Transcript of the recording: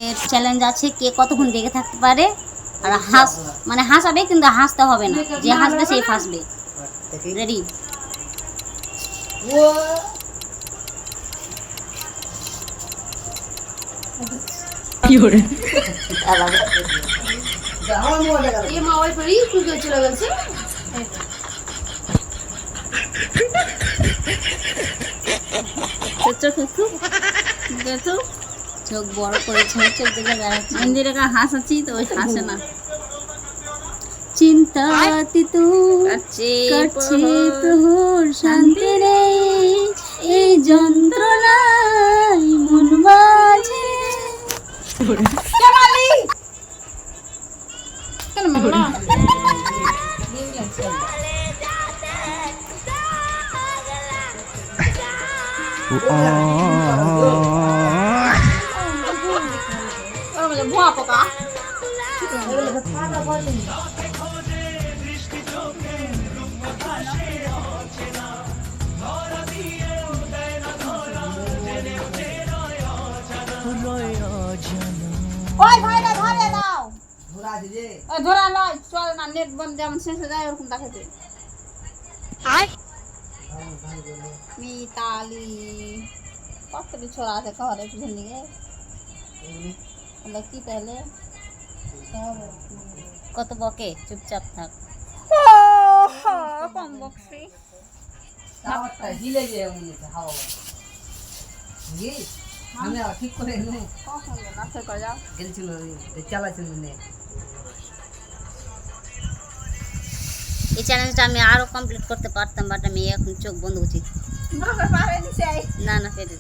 এর চ্যালেঞ্জ আছে কে কতক্ষণ দেখে থাকতে পারে আর মানে হাসাবে কিন্তু হাসতে হবে না, যে হাসবে সেই ফাঁসবে। রেডি? চোখ বড় করেছে, চোখ দেখে বেড়াচ্ছে। মন্দিরে হাসাচ্ছি তো ওই হাসে না। চিন্তাতীত কাটছে প্রহর, শান্তি নেই এই যন্ত্রণায় মন মাঝে। ভুয়া পোকা ওই ভাইরা ধরে দাও, ওই ধরা লয় চল না, নেট বন্ধ যেমন শেষ হয়ে যায় ওরকম দেখাতে। মিতালি কত ছোড়া আছে ঘরে পিছন দিকে, কি তাহলে কত বকে, চুপচাপ থাক। কম বকছি আমি ঠিক করে যাও। গেছিল চালাইছিল। এই চ্যালেঞ্জটা আমি আরো কমপ্লিট করতে পারতাম, বাট আমি এখন চোখ বন্ধ করছি। না না পেরে